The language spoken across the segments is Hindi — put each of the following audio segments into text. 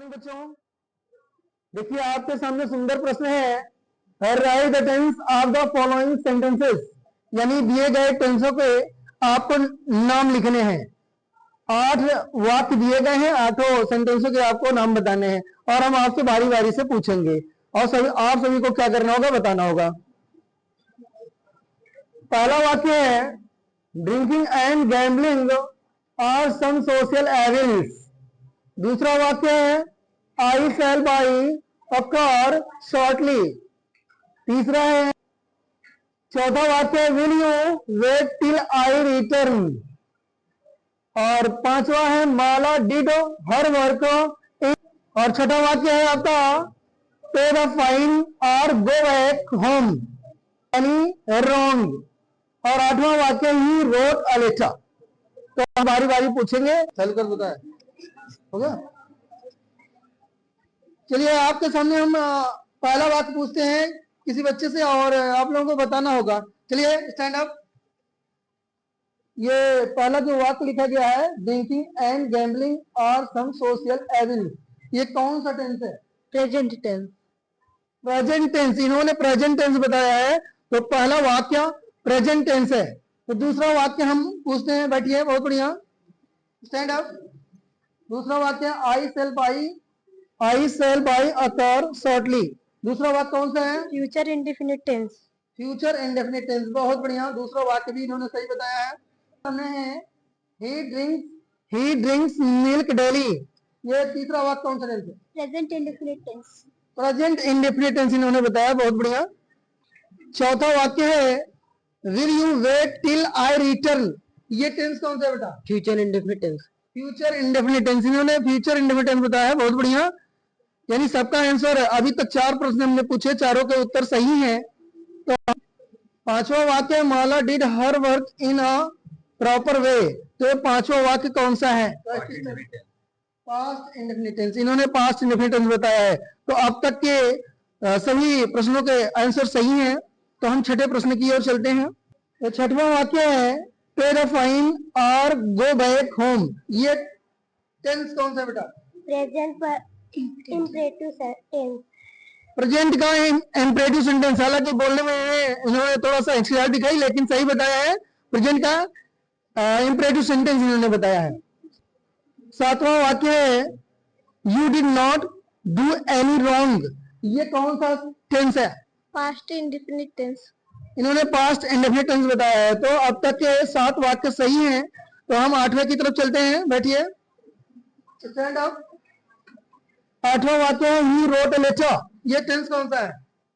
मॉर्निंग बच्चों। देखिए आपके सामने सुंदर प्रश्न है, write the tense of the following sentences, यानी दिए गए टेंसों के आपको नाम लिखने हैं। 8 वाक्य दिए गए हैं, 8 सेंटेंसों के आपको नाम बताने हैं और हम आपसे बारी बारी से पूछेंगे और आप सभी को क्या करना होगा, बताना होगा। पहला वाक्य है drinking and gambling are some social evils. दूसरा वाक्य है I shall buy a car shortly. तीसरा है, चौथा वाक्य है will you wait till I return. और पांचवा है माला डिड हर वर्क। और छठा वाक्य है आपका पे द फाइन और गो बैक होम, यानी रॉन्ग। और आठवां वाक्य ही रोट अ लेटर। तो हम बारी बारी पूछेंगे, चल कर बताए हो गया। चलिए आपके सामने हम पहला वाक्य पूछते हैं किसी बच्चे से और आप लोगों को बताना होगा। चलिए स्टैंड अप। ये पहला जो वाक्य लिखा गया है ड्रिंकिंग एंड गैम्बलिंग और सम सोशल एविल, ये कौन सा टेंस है? Present tense. प्रेजेंट टेंस, इन्होंने प्रेजेंट टेंस बताया है, तो पहला वाक्य प्रेजेंट टेंस है। तो दूसरा वाक्य हम पूछते हैं, बैठिए, बहुत बढ़िया, स्टैंड अप। दूसरा वाक्य I shall buy a car shortly. दूसरा वाक्य कौन सा है? Future indefinite tense. Future indefinite tense, बहुत बढ़िया, दूसरा वाक्य भी इन्होंने सही बताया है। हमने है ही ड्रिंक्स मिल्क डेली, ये तीसरा वाक्य कौन सा टेंस है? Present indefinite tense. Present indefinite tense इन्होंने बताया, बहुत बढ़िया। चौथा वाक्य है will you wait till I return, ये टेंस कौन सा है बेटा? Future indefinite tense. Future indefinite tense, इन्होंने फ्यूचर इंडेफिनिट टेंस बताया है, बहुत बढ़िया। यानी सबका आंसर है, अभी तक 4 प्रश्न हमने पूछे, चारों के उत्तर सही हैं। तो पांचवा वाक्य Mala did her work in a proper way, तो पांचवा वाक्य कौन सा है? पास्ट इंडेफिनिट टेंस, इन्होंने पास्ट इंडेफिनिट टेंस बताया है। तो अब तक के सभी प्रश्नों के आंसर सही हैं। तो हम छठे प्रश्न की ओर चलते हैं। तो छठवां वाक्य है पे द फाइन और गो बैक होम, ये टेंस कौन सा बेटा? Present imperative tense. प्रेजेंट का इंपरेटिव सेंटेंस, हालांकि बोलने में इन्होंने थोड़ा सा एक्सक्यूज दिखाई, लेकिन सही बताया है, प्रेजेंट का इंपरेटिव सेंटेंस इन्होंने बताया है। सातवां वाक्य है you did not do any wrong, ये कौन सा टेंस है? Past indefinite tense. इन्होंने पास्ट इंडेफिनिट टेंस बताया है। तो अब तक के 7 वाक्य सही हैं। तो हम 8वें की तरफ चलते हैं, बैठिए, स्टैंड अप। 8वां वाक्य है ही रोट अ लेटर, ये टेंस कौन सा है?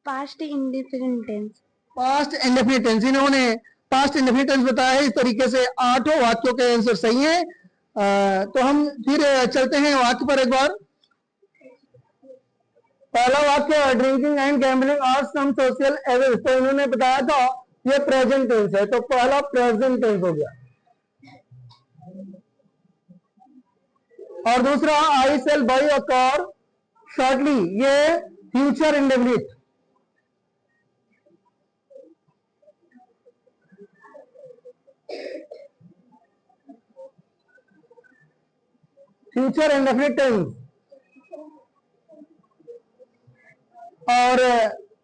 Past indefinite tense. Past indefinite tense, इन्होंने पास्ट इंडेफिनिट टेंस बताया है। इस तरीके से 8 वाक्यों के आंसर सही हैं। तो हम फिर चलते हैं वाक्य पर एक बार। पहला वाक्य drinking and gambling are some social evils, तो इन्होंने बताया था ये प्रेजेंट टेंस है, तो पहला प्रेजेंट टेंस हो गया। और दूसरा I shall buy a car shortly, ये future indefinite. Future indefinite tense. और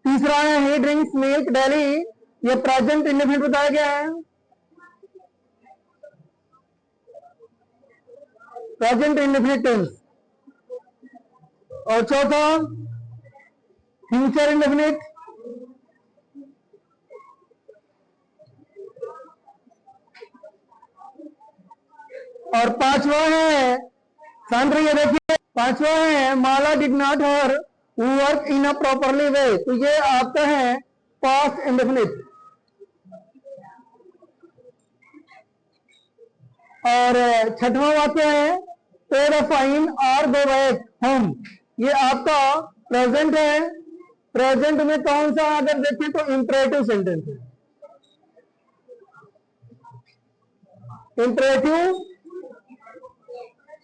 तीसरा है ही ड्रिंक्स मिल्क डेली, ये प्रेजेंट इंडेफिनिट बताया गया है, प्रेजेंट इंडेफिनिट टेंस। और चौथा फ्यूचर इंडेफिनिट। और पांचवा है, शांत रहिए, देखिए, पांचवा है Mala did not her work in a properly way, तो ये आपका है पास्ट इंडेफिनिट। और छठवां वाक्य है पे द फाइन और गो बैक होम, ये आपका प्रेजेंट है। प्रेजेंट में कौन सा अगर देखें तो इंपरेटिव सेंटेंस है, इंपरेटिव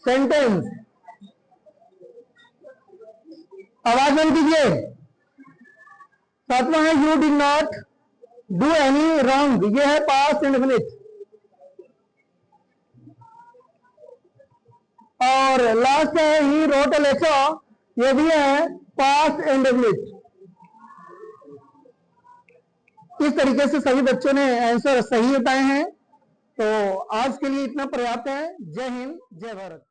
सेंटेंस। आवाज बंद कीजिए। सातवां है you did not do any wrong, ये है पास्ट इंडेफिनिट। और लास्ट है ही रोट अ लेटर, ये भी है पास्ट इंडेफिनिट। इस तरीके से सभी बच्चों ने आंसर सही बताए हैं। तो आज के लिए इतना पर्याप्त है। जय हिंद, जय भारत।